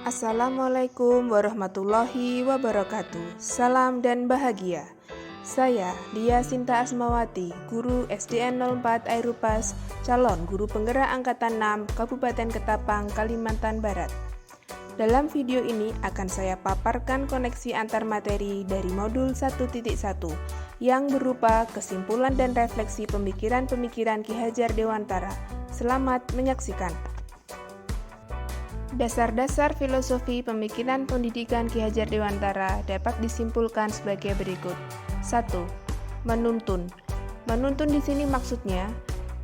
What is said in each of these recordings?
Assalamualaikum warahmatullahi wabarakatuh. Salam dan bahagia. Saya Dia Sinta Asmawati, guru SDN 04 Airupas, calon guru penggerak angkatan 6 Kabupaten Ketapang, Kalimantan Barat. Dalam video ini akan saya paparkan koneksi antar materi dari modul 1.1 yang berupa kesimpulan dan refleksi pemikiran-pemikiran Ki Hajar Dewantara. Selamat menyaksikan. Dasar-dasar filosofi pemikiran pendidikan Ki Hajar Dewantara dapat disimpulkan sebagai berikut. 1. Menuntun. Menuntun di sini maksudnya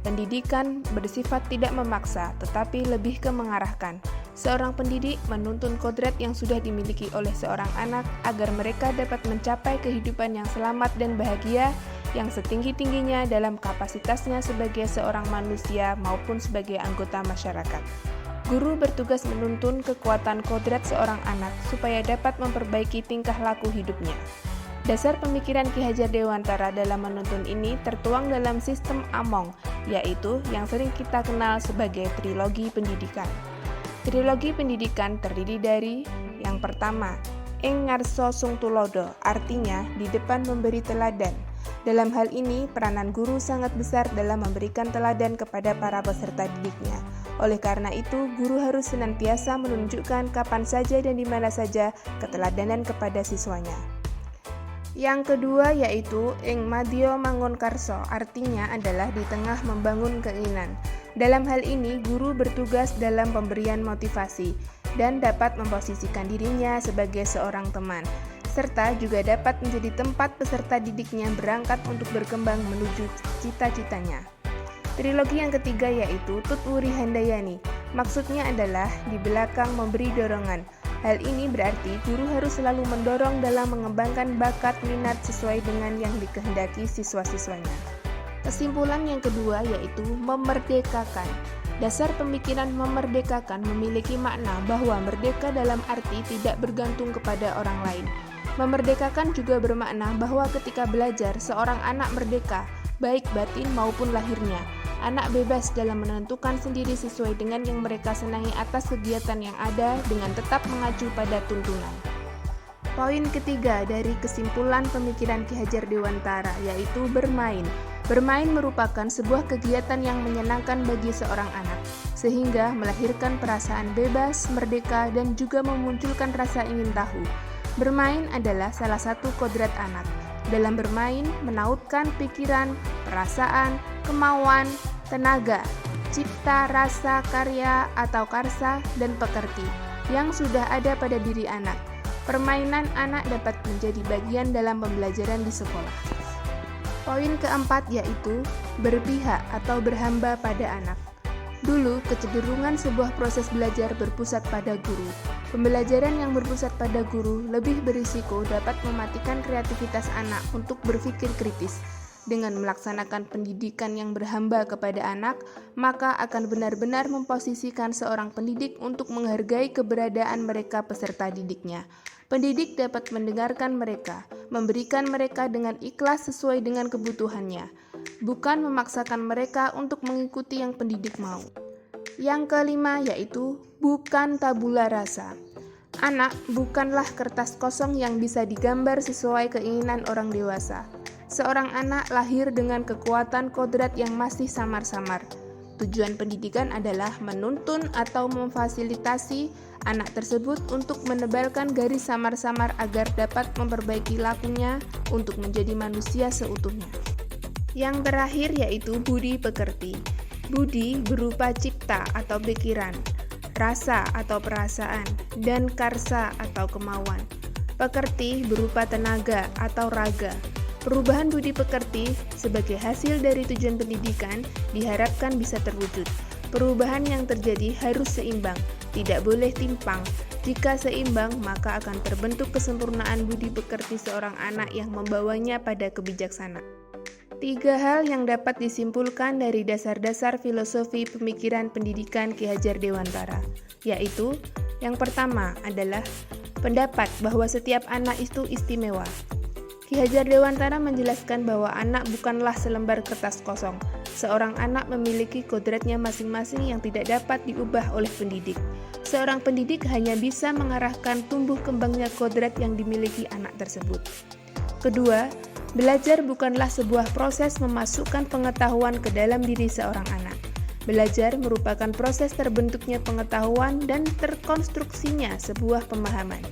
pendidikan bersifat tidak memaksa, tetapi lebih ke mengarahkan. Seorang pendidik menuntun kodrat yang sudah dimiliki oleh seorang anak agar mereka dapat mencapai kehidupan yang selamat dan bahagia yang setinggi-tingginya dalam kapasitasnya sebagai seorang manusia maupun sebagai anggota masyarakat. Guru bertugas menuntun kekuatan kodrat seorang anak supaya dapat memperbaiki tingkah laku hidupnya. Dasar pemikiran Ki Hajar Dewantara dalam menuntun ini tertuang dalam sistem Among, yaitu yang sering kita kenal sebagai trilogi pendidikan. Trilogi pendidikan terdiri dari yang pertama, ing ngarso sung tulodo, artinya di depan memberi teladan. Dalam hal ini, peranan guru sangat besar dalam memberikan teladan kepada para peserta didiknya. Oleh karena itu, guru harus senantiasa menunjukkan kapan saja dan di mana saja keteladanan kepada siswanya. Yang kedua yaitu ing madya mangun karso, artinya adalah di tengah membangun keinginan. Dalam hal ini, guru bertugas dalam pemberian motivasi dan dapat memposisikan dirinya sebagai seorang teman, serta juga dapat menjadi tempat peserta didiknya berangkat untuk berkembang menuju cita-citanya. Trilogi yang ketiga yaitu Tutwuri Handayani, maksudnya adalah di belakang memberi dorongan. Hal ini berarti guru harus selalu mendorong dalam mengembangkan bakat minat sesuai dengan yang dikehendaki siswa-siswanya. Kesimpulan yang kedua yaitu memerdekakan. Dasar pemikiran memerdekakan memiliki makna bahwa merdeka dalam arti tidak bergantung kepada orang lain. Memerdekakan juga bermakna bahwa ketika belajar, seorang anak merdeka, baik batin maupun lahirnya. Anak bebas dalam menentukan sendiri sesuai dengan yang mereka senangi atas kegiatan yang ada dengan tetap mengacu pada tuntunan. Poin ketiga dari kesimpulan pemikiran Ki Hajar Dewantara yaitu bermain. Bermain merupakan sebuah kegiatan yang menyenangkan bagi seorang anak, sehingga melahirkan perasaan bebas, merdeka, dan juga memunculkan rasa ingin tahu. Bermain adalah salah satu kodrat anak. Dalam bermain, menautkan pikiran, perasaan, kemauan, tenaga, cipta, rasa, karya, atau karsa, dan pekerti yang sudah ada pada diri anak. Permainan anak dapat menjadi bagian dalam pembelajaran di sekolah. Poin keempat yaitu berpihak atau berhamba pada anak. Dulu, kecenderungan sebuah proses belajar berpusat pada guru. Pembelajaran yang berpusat pada guru lebih berisiko dapat mematikan kreativitas anak untuk berpikir kritis. Dengan melaksanakan pendidikan yang berhamba kepada anak, maka akan benar-benar memposisikan seorang pendidik untuk menghargai keberadaan mereka peserta didiknya. Pendidik dapat mendengarkan mereka, memberikan mereka dengan ikhlas sesuai dengan kebutuhannya, bukan memaksakan mereka untuk mengikuti yang pendidik mau. Yang kelima yaitu bukan tabula rasa. Anak bukanlah kertas kosong yang bisa digambar sesuai keinginan orang dewasa. Seorang anak lahir dengan kekuatan kodrat yang masih samar-samar. Tujuan pendidikan adalah menuntun atau memfasilitasi anak tersebut untuk menebalkan garis samar-samar agar dapat memperbaiki lakunya untuk menjadi manusia seutuhnya. Yang terakhir yaitu budi pekerti. Budi berupa cipta atau pikiran, rasa atau perasaan, dan karsa atau kemauan. Pekerti berupa tenaga atau raga. Perubahan budi pekerti sebagai hasil dari tujuan pendidikan diharapkan bisa terwujud. Perubahan yang terjadi harus seimbang, tidak boleh timpang. Jika seimbang, maka akan terbentuk kesempurnaan budi pekerti seorang anak yang membawanya pada kebijaksanaan. 3 hal yang dapat disimpulkan dari dasar-dasar filosofi pemikiran pendidikan Ki Hajar Dewantara, yaitu yang pertama adalah pendapat bahwa setiap anak itu istimewa. Ki Hajar Dewantara menjelaskan bahwa anak bukanlah selembar kertas kosong. Seorang anak memiliki kodratnya masing-masing yang tidak dapat diubah oleh pendidik. Seorang pendidik hanya bisa mengarahkan tumbuh kembangnya kodrat yang dimiliki anak tersebut. Kedua, belajar bukanlah sebuah proses memasukkan pengetahuan ke dalam diri seorang anak. Belajar merupakan proses terbentuknya pengetahuan dan terkonstruksinya sebuah pemahaman.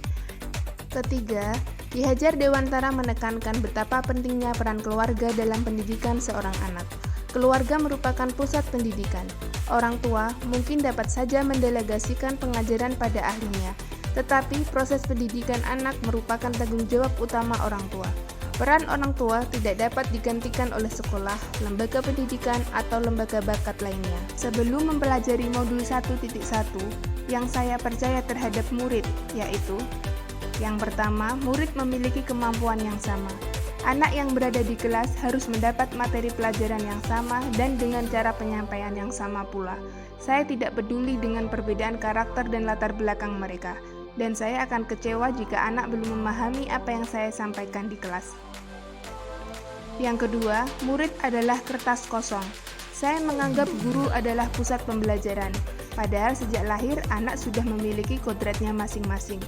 Ketiga, Ki Hajar Dewantara menekankan betapa pentingnya peran keluarga dalam pendidikan seorang anak. Keluarga merupakan pusat pendidikan. Orang tua mungkin dapat saja mendelegasikan pengajaran pada ahlinya, tetapi proses pendidikan anak merupakan tanggung jawab utama orang tua. Peran orang tua tidak dapat digantikan oleh sekolah, lembaga pendidikan, atau lembaga bakat lainnya. Sebelum mempelajari modul 1.1, yang saya percaya terhadap murid, yaitu yang pertama, murid memiliki kemampuan yang sama. Anak yang berada di kelas harus mendapat materi pelajaran yang sama dan dengan cara penyampaian yang sama pula. Saya tidak peduli dengan perbedaan karakter dan latar belakang mereka, dan saya akan kecewa jika anak belum memahami apa yang saya sampaikan di kelas. Yang kedua, murid adalah kertas kosong. Saya menganggap guru adalah pusat pembelajaran, padahal sejak lahir anak sudah memiliki kodratnya masing-masing.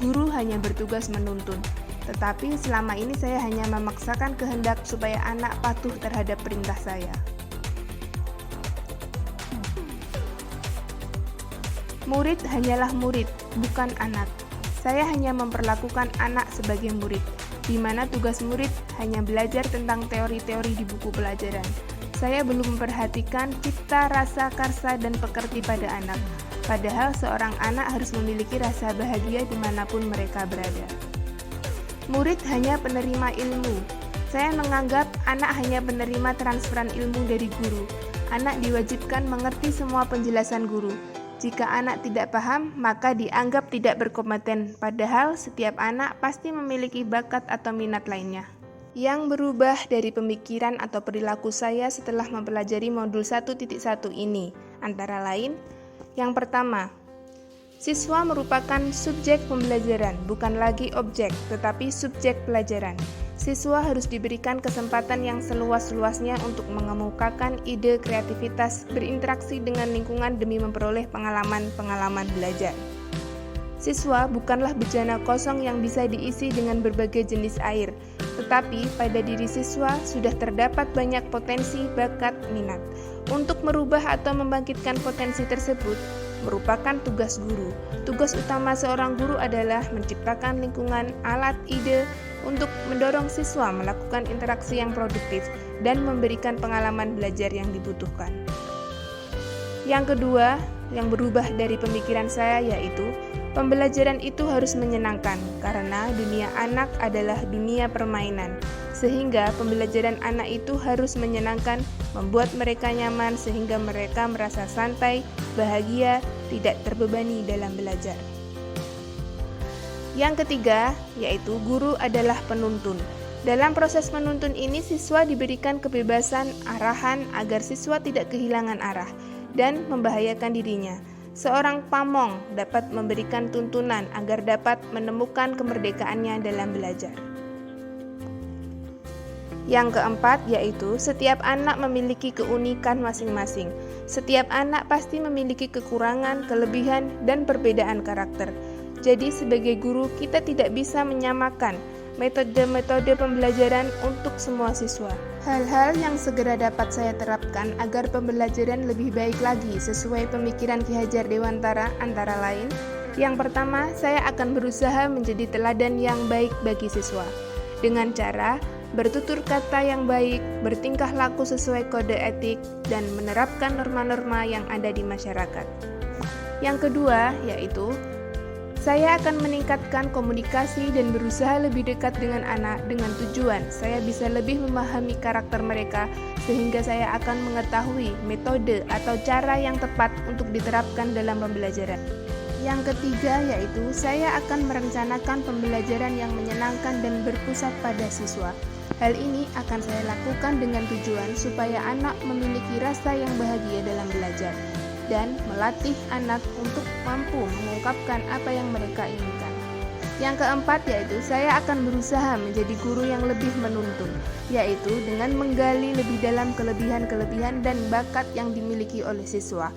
Guru hanya bertugas menuntun. Tetapi selama ini saya hanya memaksakan kehendak supaya anak patuh terhadap perintah saya. Murid hanyalah murid, bukan anak. Saya hanya memperlakukan anak sebagai murid, di mana tugas murid hanya belajar tentang teori-teori di buku pelajaran. Saya belum memperhatikan cipta, rasa, karsa, dan pekerti pada anak. Padahal seorang anak harus memiliki rasa bahagia dimanapun mereka berada. Murid hanya penerima ilmu. Saya menganggap anak hanya penerima transferan ilmu dari guru. Anak diwajibkan mengerti semua penjelasan guru. Jika anak tidak paham, maka dianggap tidak berkompeten, padahal setiap anak pasti memiliki bakat atau minat lainnya. Yang berubah dari pemikiran atau perilaku saya setelah mempelajari modul 1.1 ini, antara lain, yang pertama, siswa merupakan subjek pembelajaran, bukan lagi objek, tetapi subjek pelajaran. Siswa harus diberikan kesempatan yang seluas-luasnya untuk mengemukakan ide kreativitas, berinteraksi dengan lingkungan demi memperoleh pengalaman-pengalaman belajar. Siswa bukanlah bejana kosong yang bisa diisi dengan berbagai jenis air, tetapi pada diri siswa sudah terdapat banyak potensi, bakat, minat. Untuk merubah atau membangkitkan potensi tersebut merupakan tugas guru. Tugas utama seorang guru adalah menciptakan lingkungan, alat, ide untuk mendorong siswa melakukan interaksi yang produktif dan memberikan pengalaman belajar yang dibutuhkan. Yang kedua, yang berubah dari pemikiran saya yaitu pembelajaran itu harus menyenangkan karena dunia anak adalah dunia permainan. Sehingga pembelajaran anak itu harus menyenangkan, membuat mereka nyaman sehingga mereka merasa santai, bahagia, tidak terbebani dalam belajar. Yang ketiga, yaitu guru adalah penuntun. Dalam proses menuntun ini, siswa diberikan kebebasan arahan agar siswa tidak kehilangan arah dan membahayakan dirinya. Seorang pamong dapat memberikan tuntunan agar dapat menemukan kemerdekaannya dalam belajar. Yang keempat, yaitu setiap anak memiliki keunikan masing-masing. Setiap anak pasti memiliki kekurangan, kelebihan, dan perbedaan karakter. Jadi sebagai guru, kita tidak bisa menyamakan metode-metode pembelajaran untuk semua siswa. Hal-hal yang segera dapat saya terapkan agar pembelajaran lebih baik lagi sesuai pemikiran Ki Hajar Dewantara antara lain, yang pertama, saya akan berusaha menjadi teladan yang baik bagi siswa. Dengan cara bertutur kata yang baik, bertingkah laku sesuai kode etik, dan menerapkan norma-norma yang ada di masyarakat. Yang kedua, yaitu saya akan meningkatkan komunikasi dan berusaha lebih dekat dengan anak dengan tujuan saya bisa lebih memahami karakter mereka sehingga saya akan mengetahui metode atau cara yang tepat untuk diterapkan dalam pembelajaran. Yang ketiga, yaitu saya akan merencanakan pembelajaran yang menyenangkan dan berpusat pada siswa. Hal ini akan saya lakukan dengan tujuan supaya anak memiliki rasa yang bahagia dalam belajar dan melatih anak untuk mampu mengungkapkan apa yang mereka inginkan. Yang keempat yaitu saya akan berusaha menjadi guru yang lebih menuntun, yaitu dengan menggali lebih dalam kelebihan-kelebihan dan bakat yang dimiliki oleh siswa.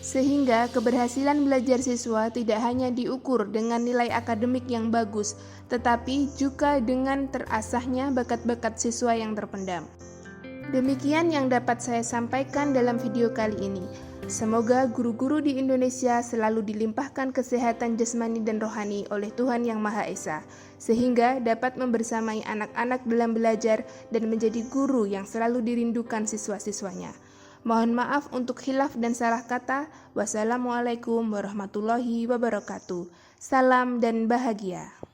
Sehingga keberhasilan belajar siswa tidak hanya diukur dengan nilai akademik yang bagus, tetapi juga dengan terasahnya bakat-bakat siswa yang terpendam. Demikian yang dapat saya sampaikan dalam video kali ini. Semoga guru-guru di Indonesia selalu dilimpahkan kesehatan jasmani dan rohani oleh Tuhan Yang Maha Esa, sehingga dapat membersamai anak-anak dalam belajar dan menjadi guru yang selalu dirindukan siswa-siswanya. Mohon maaf untuk khilaf dan salah kata. Wassalamualaikum warahmatullahi wabarakatuh. Salam dan bahagia.